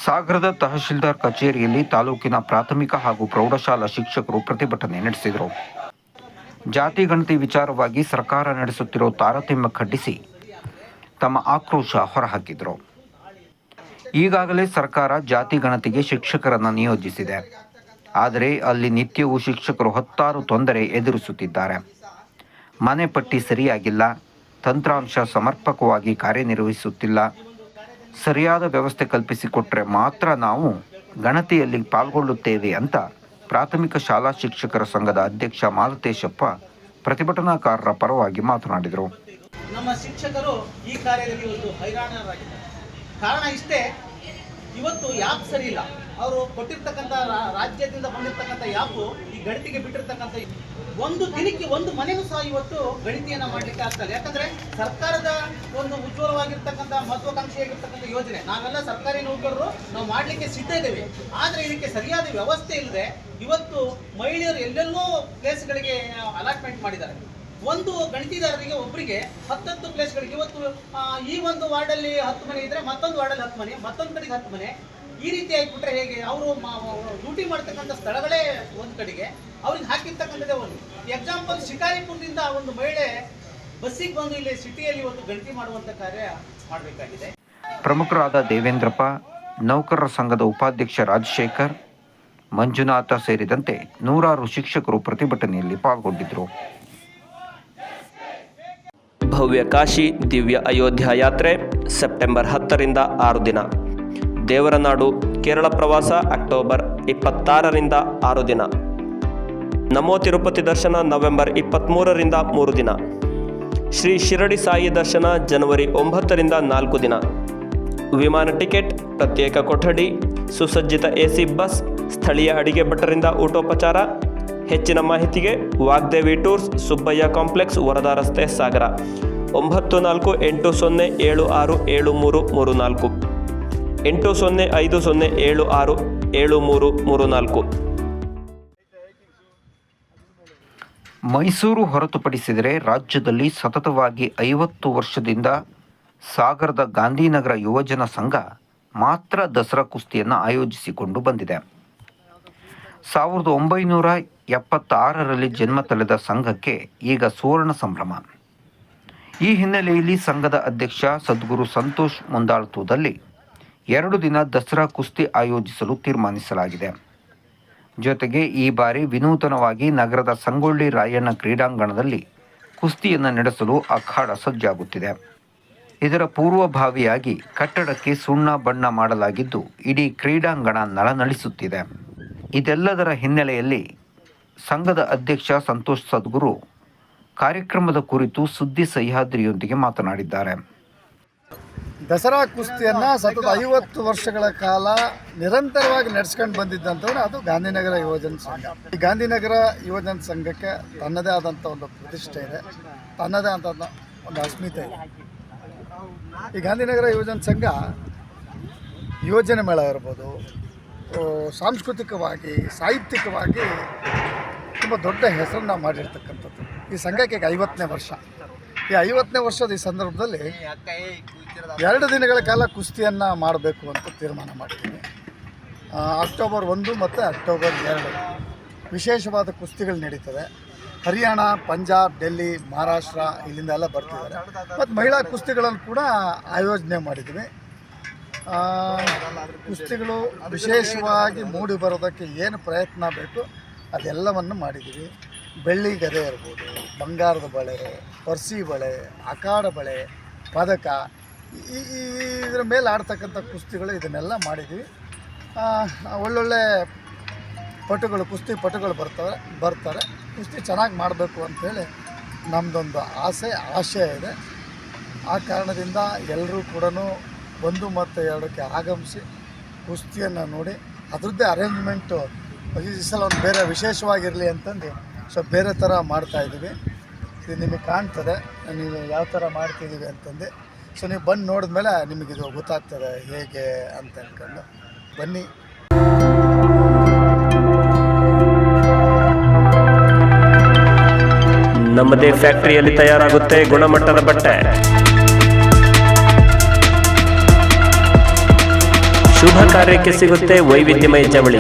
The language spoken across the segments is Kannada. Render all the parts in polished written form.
ಸಾಗರದ ತಹಶೀಲ್ದಾರ್ ಕಚೇರಿಯಲ್ಲಿ ತಾಲೂಕಿನ ಪ್ರಾಥಮಿಕ ಹಾಗೂ ಪ್ರೌಢಶಾಲಾ ಶಿಕ್ಷಕರು ಪ್ರತಿಭಟನೆ ನಡೆಸಿದರು. ಜಾತಿ ಗಣತಿ ವಿಚಾರವಾಗಿ ಸರ್ಕಾರ ನಡೆಸುತ್ತಿರೋ ತಾರತಮ್ಯ ಖಂಡಿಸಿ ತಮ್ಮ ಆಕ್ರೋಶ ಹೊರಹಾಕಿದರು. ಈಗಾಗಲೇ ಸರ್ಕಾರ ಜಾತಿ ಗಣತಿಗೆ ಶಿಕ್ಷಕರನ್ನು ನಿಯೋಜಿಸಿದೆ. ಆದರೆ ಅಲ್ಲಿ ನಿತ್ಯವೂ ಶಿಕ್ಷಕರು 10 ತೊಂದರೆ ಎದುರಿಸುತ್ತಿದ್ದಾರೆ. ಮನೆ ಪಟ್ಟಿ ಸರಿಯಾಗಿಲ್ಲ, ತಂತ್ರಾಂಶ ಸಮರ್ಪಕವಾಗಿ ಕಾರ್ಯನಿರ್ವಹಿಸುತ್ತಿಲ್ಲ, ಸರಿಯಾದ ವ್ಯವಸ್ಥೆ ಕಲ್ಪಿಸಿಕೊಟ್ಟರೆ ಮಾತ್ರ ನಾವು ಗಣತಿಯಲ್ಲಿ ಪಾಲ್ಗೊಳ್ಳುತ್ತೇವೆ ಅಂತ ಪ್ರಾಥಮಿಕ ಶಾಲಾ ಶಿಕ್ಷಕರ ಸಂಘದ ಅಧ್ಯಕ್ಷ ಮಾಲತೇಶಪ್ಪ ಪ್ರತಿಭಟನಾಕಾರರ ಪರವಾಗಿ ಮಾತನಾಡಿದರು. ನಮ್ಮ ಶಿಕ್ಷಕರು ಈ ಕಾರ್ಯದಲ್ಲಿ ಒಂದು ಹೈರಾಣರಾಗಿದ್ದಾರೆ. ಕಾರಣ ಇಷ್ಟೇ, ಇವತ್ತು ಯಾಪ್ ಸರಿ ಇಲ್ಲ. ಅವರು ಕೊಟ್ಟಿರ್ತಕ್ಕಂಥ ರಾಜ್ಯದಿಂದ ಬಂದಿರತಕ್ಕಂಥ ಯಾಪು ಈ ಗಣತಿಗೆ ಬಿಟ್ಟಿರ್ತಕ್ಕಂಥ ಒಂದು ದಿನಕ್ಕೆ ಒಂದು ಮನೆಯೂ ಸಹ ಇವತ್ತು ಗಣತಿಯನ್ನು ಮಾಡಲಿಕ್ಕೆ ಆಗ್ತದೆ. ಯಾಕಂದರೆ ಸರ್ಕಾರದ ಒಂದು ಉಜ್ವಲವಾಗಿರ್ತಕ್ಕಂಥ ಮಹತ್ವಾಕಾಂಕ್ಷೆಯಾಗಿರ್ತಕ್ಕಂಥ ಯೋಜನೆ, ನಾವೆಲ್ಲ ಸರ್ಕಾರಿ ನೌಕರರು ನಾವು ಮಾಡಲಿಕ್ಕೆ ಸಿದ್ಧ ಇದ್ದೇವೆ. ಆದರೆ ಇದಕ್ಕೆ ಸರಿಯಾದ ವ್ಯವಸ್ಥೆ ಇಲ್ಲದೆ ಇವತ್ತು ಮಹಿಳೆಯರು ಎಲ್ಲೆಲ್ಲೋ ಪ್ಲೇಸ್ಗಳಿಗೆ ಅಲಾಟ್ಮೆಂಟ್ ಮಾಡಿದ್ದಾರೆ. ಒಂದು ಗಣತಿದಾರರಿಗೆ ಒಬ್ಬರಿಗೆ 10 ಪ್ಲೇಸ್ಗಳಿಗೆ ಇವತ್ತು ಈ ಒಂದು ವಾರ್ಡಲ್ಲಿ 10 ಮನೆ ಇದ್ದರೆ ಮತ್ತೊಂದು ವಾರ್ಡಲ್ಲಿ 10 ಮನೆ, ಮತ್ತೊಂದು ಕಡೆಗೆ 10 ಮನೆ, ಈ ರೀತಿ ಆಗಿಬಿಟ್ರೆ ಹೇಗೆ? ಅವರು ಡ್ಯೂಟಿ ಮಾಡ್ತಕ್ಕಂಥ ಸ್ಥಳಗಳೇ ಒಂದು ಕಡೆಗೆ, ಅವ್ರಿಗೆ ಹಾಕಿರ್ತಕ್ಕಂಥದ್ದೇ ಒಂದು. ಎಕ್ಸಾಂಪಲ್, ಶಿಕಾರಿಪುರದಿಂದ ಒಂದು ಮಹಿಳೆ ಬಸ್ಸಿಗೆ ಬಂದು ಇಲ್ಲಿ ಸಿಟಿಯಲ್ಲಿ ಒಂದು ಗಣತಿ ಮಾಡುವಂಥ ಕಾರ್ಯ ಮಾಡಬೇಕಾಗಿದೆ. ಪ್ರಮುಖರಾದ ದೇವೇಂದ್ರಪ್ಪ, ನೌಕರರ ಸಂಘದ ಉಪಾಧ್ಯಕ್ಷ ರಾಜಶೇಖರ್, ಮಂಜುನಾಥ ಸೇರಿದಂತೆ ನೂರಾರು ಶಿಕ್ಷಕರು ಪ್ರತಿಭಟನೆಯಲ್ಲಿ ಪಾಲ್ಗೊಂಡಿದ್ದರು. ಭವ್ಯ ಕಾಶಿ ದಿವ್ಯ ಅಯೋಧ್ಯ ಯಾತ್ರೆ ಸೆಪ್ಟೆಂಬರ್ 10ರಿಂದ 6 ದಿನ. ದೇವರನಾಡು ಕೇರಳ ಪ್ರವಾಸ ಅಕ್ಟೋಬರ್ 26ರಿಂದ 6 ದಿನ. ನಮೋ ತಿರುಪತಿ ದರ್ಶನ ನವೆಂಬರ್ 23ರಿಂದ 3 ದಿನ. ಶ್ರೀ ಶಿರಡಿ ಸಾಯಿ ದರ್ಶನ ಜನವರಿ 9ರಿಂದ 4 ದಿನ. ವಿಮಾನ ಟಿಕೆಟ್, ಪ್ರತ್ಯೇಕ ಕೊಠಡಿ, ಸುಸಜ್ಜಿತ AC ಬಸ್, ಸ್ಥಳೀಯ ಅಡಿಗೆ ಭಟ್ಟರಿಂದ ಊಟೋಪಚಾರ. ಹೆಚ್ಚಿನ ಮಾಹಿತಿಗೆ ವಾಗ್ದೇವಿ ಟೂರ್ಸ್, ಸುಬ್ಬಯ್ಯ ಕಾಂಪ್ಲೆಕ್ಸ್, ವರದಾ ರಸ್ತೆ, ಸಾಗರ. 9480767334, 8050767334. ಮೈಸೂರು ಹೊರತುಪಡಿಸಿದರೆ ರಾಜ್ಯದಲ್ಲಿ ಸತತವಾಗಿ 50 ವರ್ಷದಿಂದ ಸಾಗರದ ಗಾಂಧಿನಗರ ಯುವಜನ ಸಂಘ ಮಾತ್ರ ದಸರಾ ಕುಸ್ತಿಯನ್ನು ಆಯೋಜಿಸಿಕೊಂಡು ಬಂದಿದೆ. 1976ರಲ್ಲಿ ಜನ್ಮ ತಳೆದ ಸಂಘಕ್ಕೆ ಈಗ ಸುವರ್ಣ ಸಂಭ್ರಮ. ಈ ಹಿನ್ನೆಲೆಯಲ್ಲಿ ಸಂಘದ ಅಧ್ಯಕ್ಷ ಸದ್ಗುರು ಸಂತೋಷ್ ಮುಂದಾಳತ್ವದಲ್ಲಿ 2 ದಿನ ದಸರಾ ಕುಸ್ತಿ ಆಯೋಜಿಸಲು ತೀರ್ಮಾನಿಸಲಾಗಿದೆ. ಜೊತೆಗೆ ಈ ಬಾರಿ ವಿನೂತನವಾಗಿ ನಗರದ ಸಂಗೊಳ್ಳಿ ರಾಯಣ್ಣ ಕ್ರೀಡಾಂಗಣದಲ್ಲಿ ಕುಸ್ತಿಯನ್ನು ನಡೆಸಲು ಅಖಾಡ ಸಜ್ಜಾಗುತ್ತಿದೆ. ಇದರ ಪೂರ್ವಭಾವಿಯಾಗಿ ಕಟ್ಟಡಕ್ಕೆ ಸುಣ್ಣ ಬಣ್ಣ ಮಾಡಲಾಗಿದ್ದು ಇಡೀ ಕ್ರೀಡಾಂಗಣ ನಳನಳಿಸುತ್ತಿದೆ. ಇದೆಲ್ಲದರ ಹಿನ್ನೆಲೆಯಲ್ಲಿ ಸಂಘದ ಅಧ್ಯಕ್ಷ ಸಂತೋಷ್ ಸದ್ಗುರು ಕಾರ್ಯಕ್ರಮದ ಕುರಿತು ಸುದ್ದಿ ಸಹ್ಯಾದ್ರಿಯೊಂದಿಗೆ ಮಾತನಾಡಿದ್ದಾರೆ. ದಸರಾ ಕುಸ್ತಿಯನ್ನು ಸತತ 50 ವರ್ಷಗಳ ಕಾಲ ನಿರಂತರವಾಗಿ ನಡೆಸ್ಕೊಂಡು ಬಂದಿದ್ದಂಥವ್ರು ಅದು ಗಾಂಧಿನಗರ ಯುವಜನ ಸಂಘ. ಈ ಗಾಂಧಿನಗರ ಯುವಜನ ಸಂಘಕ್ಕೆ ತನ್ನದೇ ಆದಂಥ ಒಂದು ಪ್ರತಿಷ್ಠೆ ಇದೆ, ತನ್ನದೇ ಆದಂಥ ಒಂದು ಅಸ್ಮಿತೆ ಇದೆ. ಈ ಗಾಂಧಿನಗರ ಯುವಜನ ಸಂಘ ಯೋಜನೆ ಮೇಳ ಇರ್ಬೋದು, ಸಾಂಸ್ಕೃತಿಕವಾಗಿ, ಸಾಹಿತ್ಯಿಕವಾಗಿ ತುಂಬ ದೊಡ್ಡ ಹೆಸರನ್ನು ಮಾಡಿರ್ತಕ್ಕಂಥದ್ದು. ಈ ಸಂಘಕ್ಕೆ ಈಗ 50ನೇ ವರ್ಷ. ಈ 50ನೇ ವರ್ಷದ ಈ ಸಂದರ್ಭದಲ್ಲಿ 2 ದಿನಗಳ ಕಾಲ ಕುಸ್ತಿಯನ್ನು ಮಾಡಬೇಕು ಅಂತ ತೀರ್ಮಾನ ಮಾಡಿದ್ದೀನಿ. ಅಕ್ಟೋಬರ್ 1 ಮತ್ತು ಅಕ್ಟೋಬರ್ 2 ವಿಶೇಷವಾದ ಕುಸ್ತಿಗಳು ನಡೀತದೆ. ಹರಿಯಾಣ, ಪಂಜಾಬ್, ಡೆಲ್ಲಿ, ಮಹಾರಾಷ್ಟ್ರ ಇಲ್ಲಿಂದ ಎಲ್ಲ ಬರ್ತಿದ್ದಾರೆ. ಮತ್ತು ಮಹಿಳಾ ಕುಸ್ತಿಗಳನ್ನು ಕೂಡ ಆಯೋಜನೆ ಮಾಡಿದ್ವಿ. ಕುಸ್ತಿಗಳು ವಿಶೇಷವಾಗಿ ಮೂಡಿ ಬರೋದಕ್ಕೆ ಏನು ಪ್ರಯತ್ನ ಬೇಕು ಅದೆಲ್ಲವನ್ನು ಮಾಡಿದ್ದೀವಿ. ಬೆಳ್ಳಿ ಗದೆ ಇರ್ಬೋದು, ಬಂಗಾರದ ಬಳೆ, ಪರ್ಸಿ ಬಳೆ, ಅಖಾಡ ಬಳೆ, ಪದಕ, ಇದರ ಮೇಲೆ ಆಡ್ತಕ್ಕಂಥ ಕುಸ್ತಿಗಳು ಇದನ್ನೆಲ್ಲ ಮಾಡಿದ್ದೀವಿ. ಒಳ್ಳೊಳ್ಳೆ ಪಟುಗಳು, ಕುಸ್ತಿ ಪಟುಗಳು ಬರ್ತಾರೆ. ಕುಸ್ತಿ ಚೆನ್ನಾಗಿ ಮಾಡಬೇಕು ಅಂಥೇಳಿ ನಮ್ಮದೊಂದು ಆಶಯ ಇದೆ. ಆ ಕಾರಣದಿಂದ ಎಲ್ಲರೂ ಕೂಡ 1 ಮತ್ತು 2ಕ್ಕೆ ಆಗಮಿಸಿ ಕುಸ್ತಿಯನ್ನು ನೋಡಿ ಅದರದ್ದೇ ಅರೇಂಜ್ಮೆಂಟು ಈ ಸಲ ಒಂದು ಬೇರೆ ವಿಶೇಷವಾಗಿರಲಿ ಅಂತಂದು ಬೇರೆ ಥರ ಮಾಡ್ತಾಯಿದ್ದೀವಿ. ಇದು ನಿಮಗೆ ಕಾಣ್ತದೆ ನೀವು ಯಾವ ಥರ ಮಾಡ್ತಿದ್ದೀವಿ ಅಂತಂದು. ನೀವು ಬಂದು ನೋಡಿದ್ಮೇಲೆ ನಿಮಗಿದು ಗೊತ್ತಾಗ್ತದೆ ಹೇಗೆ ಅಂತ ಅಂದ್ಕೊಂಡು ಬನ್ನಿ. ನಮ್ಮದೇ ಫ್ಯಾಕ್ಟರಿಯಲ್ಲಿ ತಯಾರಾಗುತ್ತೆ ಗುಣಮಟ್ಟದ ಬಟ್ಟೆ. ಶುಭ ಕಾರ್ಯಕ್ಕೆ ಸಿಗುತ್ತೆ ವೈವಿಧ್ಯಮಯ ಜವಳಿ.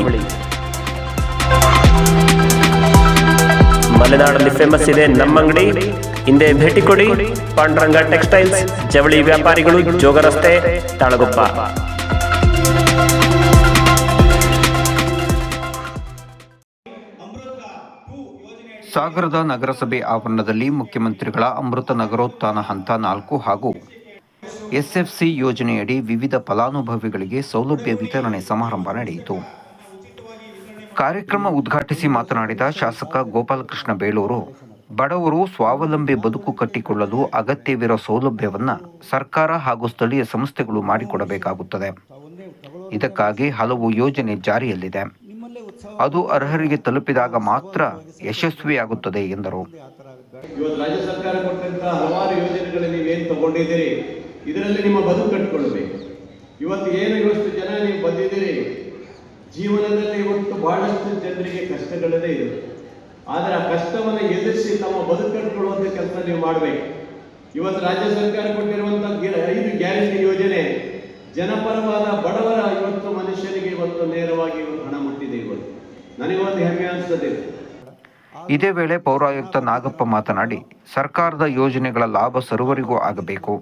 ಮಲೆನಾಡಲ್ಲಿ ಫೇಮಸ್ ಇದೆ ನಮ್ಮಂಗಡಿ. ಹಿಂದೆ ಭೇಟಿ ಕೊಡಿ. ಪಾಂಡುರಂಗ ಟೆಕ್ಸ್ಟೈಲ್ಸ್, ಜವಳಿ ವ್ಯಾಪಾರಿಗಳು, ಜೋಗ ರಸ್ತೆ, ತಾಳಗುಪ್ಪ. ಸಾಗರದ ನಗರಸಭೆ ಆವರಣದಲ್ಲಿ ಮುಖ್ಯಮಂತ್ರಿಗಳ ಅಮೃತ ನಗರೋತ್ಥಾನ ಹಂತ 4 ಹಾಗೂ ಎಸ್ಎಫ್ಸಿ ಯೋಜನೆಯಡಿ ವಿವಿಧ ಫಲಾನುಭವಿಗಳಿಗೆ ಸೌಲಭ್ಯ ವಿತರಣೆ ಸಮಾರಂಭ ನಡೆಯಿತು. ಕಾರ್ಯಕ್ರಮ ಉದ್ಘಾಟಿಸಿ ಮಾತನಾಡಿದ ಶಾಸಕ ಗೋಪಾಲಕೃಷ್ಣ ಬೇಳೂರು, ಬಡವರು ಸ್ವಾವಲಂಬಿ ಬದುಕು ಕಟ್ಟಿಕೊಳ್ಳಲು ಅಗತ್ಯವಿರೋ ಸೌಲಭ್ಯವನ್ನು ಸರ್ಕಾರ ಹಾಗೂ ಸ್ಥಳೀಯ ಸಂಸ್ಥೆಗಳು ಮಾಡಿಕೊಡಬೇಕಾಗುತ್ತದೆ. ಇದಕ್ಕಾಗಿ ಹಲವು ಯೋಜನೆ ಜಾರಿಯಲ್ಲಿದೆ. ಅದು ಅರ್ಹರಿಗೆ ತಲುಪಿದಾಗ ಮಾತ್ರ ಯಶಸ್ವಿಯಾಗುತ್ತದೆ ಎಂದರು. ಇವತ್ತು ರಾಜ್ಯ ಸರ್ಕಾರ ಕೊಟ್ಟಂತ ಹಲವಾರು ಯೋಜನೆಗಳಲ್ಲಿ ನೀವೇನು ತಗೊಂಡಿದ್ದೀರಿ, ಇದರಲ್ಲಿ ನಿಮ್ಮ ಬದುಕು ಕಟ್ಟಿಕೊಳ್ಳಬೇಕು. ಇವತ್ತು ಏನು ಇವತ್ತು ಜನ ನೀವು ಬಂದಿದ್ದೀರಿ, ಜೀವನದಲ್ಲಿ ಇವತ್ತು ಬಹಳಷ್ಟು ಜನರಿಗೆ ಕಷ್ಟಗಳೇ ಇದೆ. ಆದರೆ ಆ ಕಷ್ಟವನ್ನು ಎದುರಿಸಿ ತಮ್ಮ ಬದುಕು ಕಟ್ಟಿಕೊಳ್ಳುವಂಥ ಕೆಲಸ ನೀವು ಮಾಡಬೇಕು. ಇವತ್ತು ರಾಜ್ಯ ಸರ್ಕಾರ ಕೊಟ್ಟಿರುವಂಥ 5 ಗ್ಯಾರಂಟಿ ಯೋಜನೆ ಜನಪರವಾದ ಬಡವರ ಇವತ್ತು ಮನುಷ್ಯರಿಗೆ ಇವತ್ತು ನೇರವಾಗಿ ಹಣ ಮುಟ್ಟಿದೆ. ಇವತ್ತು ನನಗೊಂದು ಹೆಮ್ಮೆ ಅನಿಸ್ತದೆ. ಇದೇ ವೇಳೆ ಪೌರಾಯುಕ್ತ ನಾಗಪ್ಪ ಮಾತನಾಡಿ, ಸರ್ಕಾರದ ಯೋಜನೆಗಳ ಲಾಭ ಸರ್ವರಿಗೂ ಆಗಬೇಕು.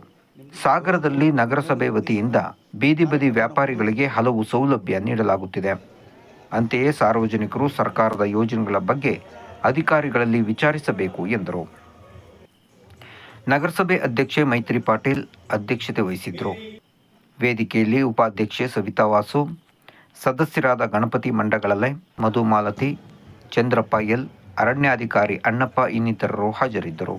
ಸಾಗರದಲ್ಲಿ ನಗರಸಭೆ ವತಿಯಿಂದ ಬೀದಿ ಬದಿ ವ್ಯಾಪಾರಿಗಳಿಗೆ ಹಲವು ಸೌಲಭ್ಯ ನೀಡಲಾಗುತ್ತಿದೆ. ಅಂತೆಯೇ ಸಾರ್ವಜನಿಕರು ಸರ್ಕಾರದ ಯೋಜನೆಗಳ ಬಗ್ಗೆ ಅಧಿಕಾರಿಗಳಲ್ಲಿ ವಿಚಾರಿಸಬೇಕು ಎಂದರು. ನಗರಸಭೆ ಅಧ್ಯಕ್ಷೆ ಮೈತ್ರಿ ಪಾಟೀಲ್ ಅಧ್ಯಕ್ಷತೆ ವಹಿಸಿದ್ದರು. ವೇದಿಕೆಯಲ್ಲಿ ಉಪಾಧ್ಯಕ್ಷೆ ಸವಿತಾ ವಾಸು, ಸದಸ್ಯರಾದ ಗಣಪತಿ ಮಂಡಗಳಲೆ, ಮಧುಮಾಲತಿ, ಚಂದ್ರಪ್ಪ ಎಲ್, ಅರಣ್ಯಾಧಿಕಾರಿ ಅಣ್ಣಪ್ಪ ಇನ್ನಿತರರು ಹಾಜರಿದ್ದರು.